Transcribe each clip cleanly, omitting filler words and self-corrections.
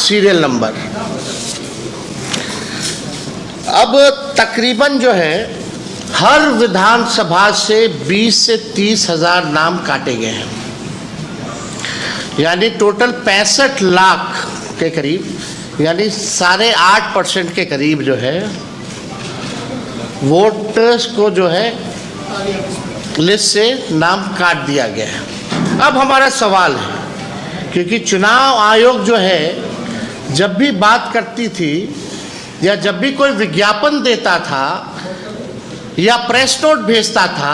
Serial number. अब तकरीबन जो है हर विधानसभा से 20 से 30 हज़ार नाम काटे गए हैं, यानी टोटल 65 लाख के करीब, यानी 8.5% के करीब जो है वोटर्स को जो है लिस्ट से नाम काट दिया गया है। अब हमारा सवाल है, क्योंकि चुनाव आयोग जो है जब भी बात करती थी या जब भी कोई विज्ञापन देता था या प्रेस नोट भेजता था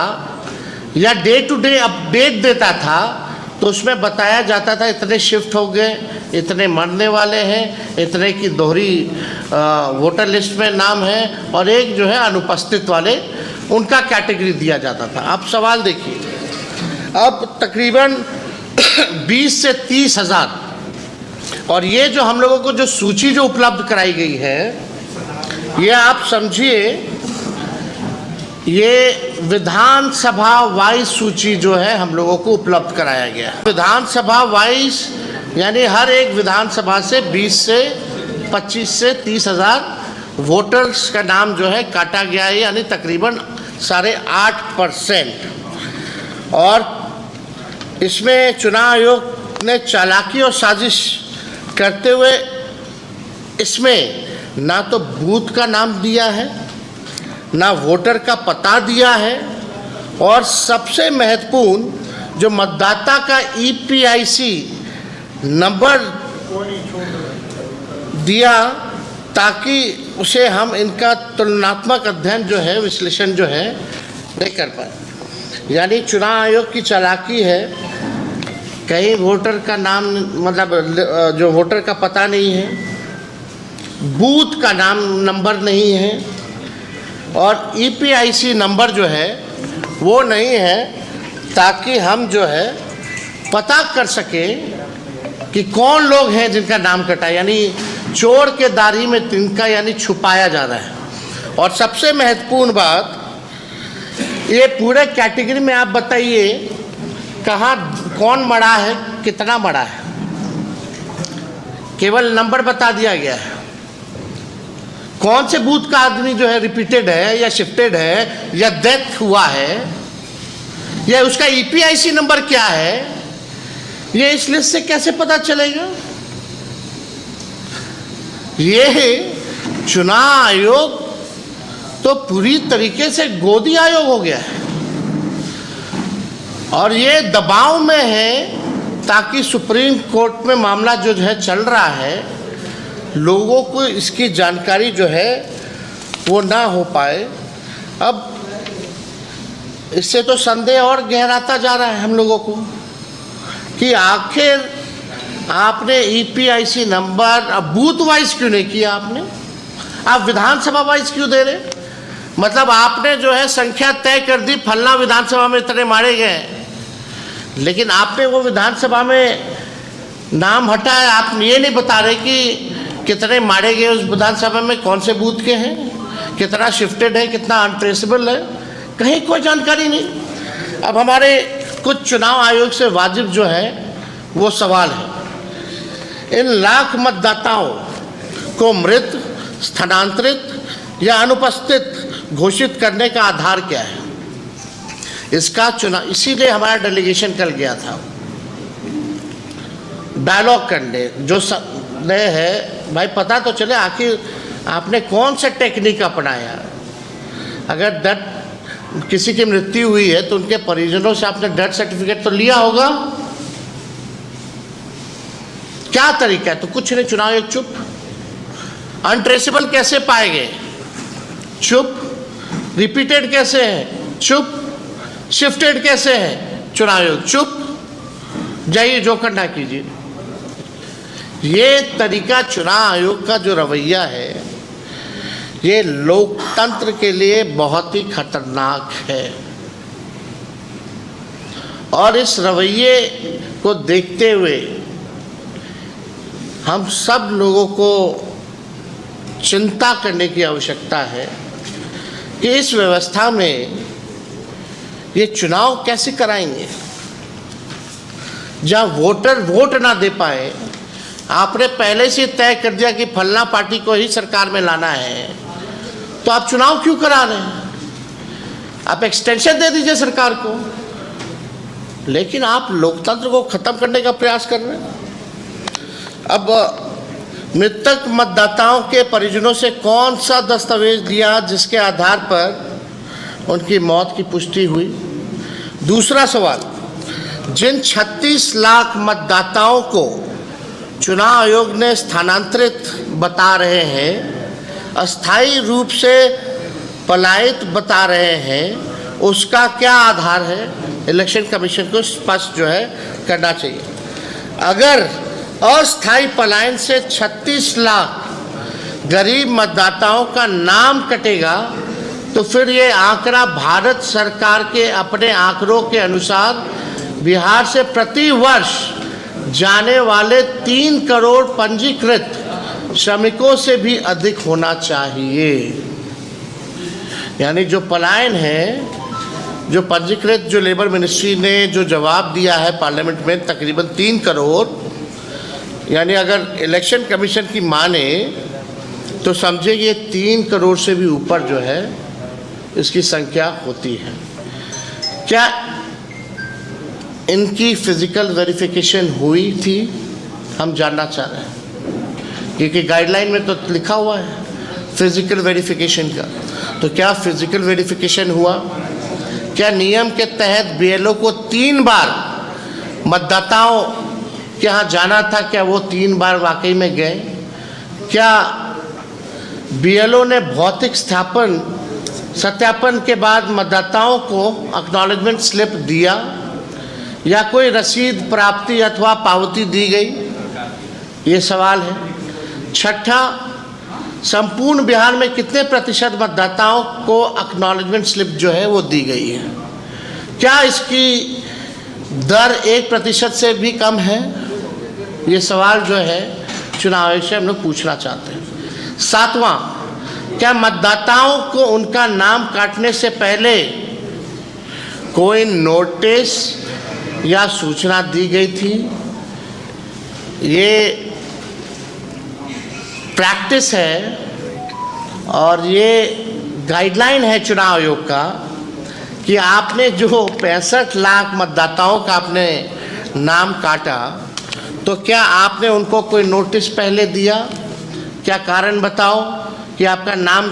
या डे टू डे अपडेट देता था, तो उसमें बताया जाता था इतने शिफ्ट हो गए, इतने मरने वाले हैं, इतने की दोहरी वोटर लिस्ट में नाम है, और एक जो है अनुपस्थित वाले, उनका कैटेगरी दिया जाता था। अब सवाल देखिए, अब तकरीबन 20 से 30 हज़ार, और ये जो हम लोगों को जो सूची जो उपलब्ध कराई गई है, ये आप समझिए ये विधानसभा वाइज सूची जो है हम लोगों को उपलब्ध कराया गया है। विधानसभा वाइज यानी हर एक विधानसभा से 20 से 25 से 30 हज़ार वोटर्स का नाम जो है काटा गया है, यानी तकरीबन 8.5%। और इसमें चुनाव आयोग ने चालाकी और साजिश करते हुए इसमें ना तो बूथ का नाम दिया है, ना वोटर का पता दिया है, और सबसे महत्वपूर्ण जो मतदाता का EPIC नंबर दिया, ताकि उसे हम इनका तुलनात्मक अध्ययन जो है, विश्लेषण जो है नहीं कर पाए। यानी चुनाव आयोग की चालाकी है, कहीं वोटर का नाम मतलब जो वोटर का पता नहीं है, बूथ का नाम नंबर नहीं है, और EPIC नंबर जो है वो नहीं है, ताकि हम जो है पता कर सकें कि कौन लोग हैं जिनका नाम कटा, यानी चोर के दाढ़ी में तिनका, यानी छुपाया जा रहा है। और सबसे महत्वपूर्ण बात, ये पूरे कैटेगरी में आप बताइए कहाँ कौन मरा है, कितना मरा है, केवल नंबर बता दिया गया है। कौन से बूथ का आदमी जो है रिपीटेड है या शिफ्टेड है या डेथ हुआ है, या उसका EPIC नंबर क्या है, ये इस लिस्ट से कैसे पता चलेगा? ये चुनाव आयोग तो पूरी तरीके से गोदी आयोग हो गया है, और ये दबाव में है ताकि सुप्रीम कोर्ट में मामला जो है चल रहा है, लोगों को इसकी जानकारी जो है वो ना हो पाए। अब इससे तो संदेह और गहराता जा रहा है हम लोगों को कि आखिर आपने EPIC नंबर अब बूथ वाइज क्यों नहीं किया, आपने आप विधानसभा वाइज क्यों दे रहे? मतलब आपने जो है संख्या तय कर दी, फलना विधानसभा में इतने मारे गए, लेकिन आपने वो विधानसभा में नाम हटाया, आप ये नहीं बता रहे कि कितने मारे गए उस विधानसभा में, कौन से बूथ के हैं, कितना शिफ्टेड है, कितना अनट्रेसेबल है, कहीं कोई जानकारी नहीं। अब हमारे कुछ चुनाव आयोग से वाजिब जो है वो सवाल है, इन लाख मतदाताओं को मृत, स्थानांतरित या अनुपस्थित घोषित करने का आधार क्या है? इसका चुनाव, इसीलिए हमारा डेलीगेशन कल गया था डायलॉग करने, जो नए है भाई पता तो चले आखिर आपने कौन सा टेक्निक अपनाया। अगर डेथ किसी की मृत्यु हुई है तो उनके परिजनों से आपने डेथ सर्टिफिकेट तो लिया होगा, क्या तरीका है? तो कुछ नहीं, चुनाव आयोग चुप। अनट्रेसेबल कैसे पाए गए? चुप। रिपीटेड कैसे हैं? चुप। शिफ्टेड कैसे हैं? चुनाव आयोग चुप। जाइए जो करना कीजिए। ये तरीका चुनाव आयोग का जो रवैया है, ये लोकतंत्र के लिए बहुत ही खतरनाक है, और इस रवैये को देखते हुए हम सब लोगों को चिंता करने की आवश्यकता है कि इस व्यवस्था में ये चुनाव कैसे कराएंगे, जहाँ वोटर वोट ना दे पाए, आपने पहले से तय कर दिया कि फलना पार्टी को ही सरकार में लाना है, तो आप चुनाव क्यों करा रहे हैं? आप एक्सटेंशन दे दीजिए सरकार को। लेकिन आप लोकतंत्र को खत्म करने का प्रयास कर रहे हैं। अब मृतक मतदाताओं के परिजनों से कौन सा दस्तावेज दिया जिसके आधार पर उनकी मौत की पुष्टि हुई? दूसरा सवाल, जिन 36 लाख मतदाताओं को चुनाव आयोग ने स्थानांतरित बता रहे हैं, अस्थायी रूप से पलायित बता रहे हैं, उसका क्या आधार है? इलेक्शन कमीशन को स्पष्ट जो है करना चाहिए। अगर अस्थायी पलायन से 36 लाख गरीब मतदाताओं का नाम कटेगा तो फिर ये आंकड़ा भारत सरकार के अपने आंकड़ों के अनुसार बिहार से प्रति वर्ष जाने वाले 3 करोड़ पंजीकृत श्रमिकों से भी अधिक होना चाहिए। यानी जो पलायन है, जो पंजीकृत, जो लेबर मिनिस्ट्री ने जो जवाब दिया है पार्लियामेंट में, तकरीबन 3 करोड़, यानी अगर इलेक्शन कमीशन की माने तो समझे ये 3 करोड़ से भी ऊपर जो है इसकी संख्या होती है। क्या इनकी फिजिकल वेरिफिकेशन हुई थी? हम जानना चाह रहे हैं, क्योंकि गाइडलाइन में तो लिखा हुआ है फिजिकल वेरिफिकेशन का। तो क्या फिजिकल वेरिफिकेशन हुआ? क्या नियम के तहत बीएलओ को 3 बार मतदाताओं के यहाँ जाना था? क्या वो 3 बार वाकई में गए? क्या बीएलओ ने भौतिक सत्यापन के बाद मतदाताओं को एक्नॉलेजमेंट स्लिप दिया या कोई रसीद प्राप्ति अथवा पावती दी गई? ये सवाल है। छठा, संपूर्ण बिहार में कितने प्रतिशत मतदाताओं को एक्नॉलेजमेंट स्लिप जो है वो दी गई है? क्या इसकी दर 1% से भी कम है? ये सवाल जो है चुनाव आयोग से हम लोग पूछना चाहते हैं। 7वां, क्या मतदाताओं को उनका नाम काटने से पहले कोई नोटिस या सूचना दी गई थी? ये प्रैक्टिस है और ये गाइडलाइन है चुनाव आयोग का कि आपने जो 65 लाख मतदाताओं का आपने नाम काटा, तो क्या आपने उनको कोई नोटिस पहले दिया? क्या कारण बताओ कि आपका नाम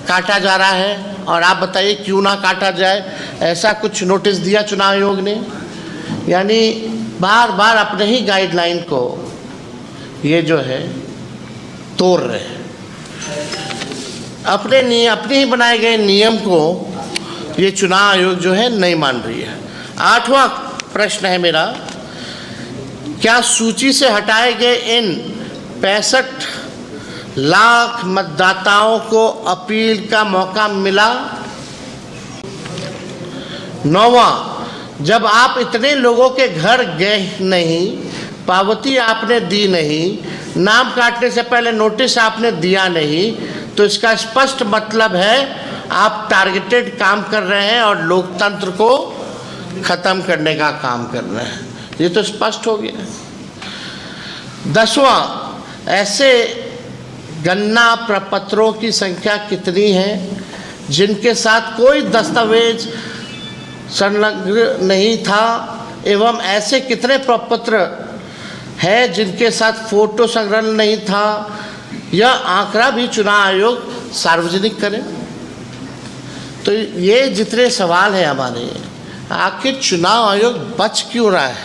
काटा जा रहा है, और आप बताइए क्यों ना काटा जाए। ऐसा कुछ नोटिस दिया चुनाव आयोग ने? यानी बार बार अपने ही गाइडलाइन को ये जो है तोड़ रहे हैं। अपने ही बनाए गए नियम को ये चुनाव आयोग जो है नहीं मान रही है। 8वां प्रश्न है मेरा, क्या सूची से हटाए गए इन 65 लाख मतदाताओं को अपील का मौका मिला? 9वां, जब आप इतने लोगों के घर गए नहीं, पावती आपने दी नहीं, नाम काटने से पहले नोटिस आपने दिया नहीं, तो इसका स्पष्ट मतलब है आप टारगेटेड काम कर रहे हैं और लोकतंत्र को खत्म करने का काम कर रहे हैं। ये तो स्पष्ट हो गया। 10वां, ऐसे गणना प्रपत्रों की संख्या कितनी है जिनके साथ कोई दस्तावेज संलग्न नहीं था, एवं ऐसे कितने प्रपत्र है जिनके साथ फोटो संलग्न नहीं था? यह आंकड़ा भी चुनाव आयोग सार्वजनिक करे। तो ये जितने सवाल हैं हमारे, आखिर चुनाव आयोग बच क्यों रहा है?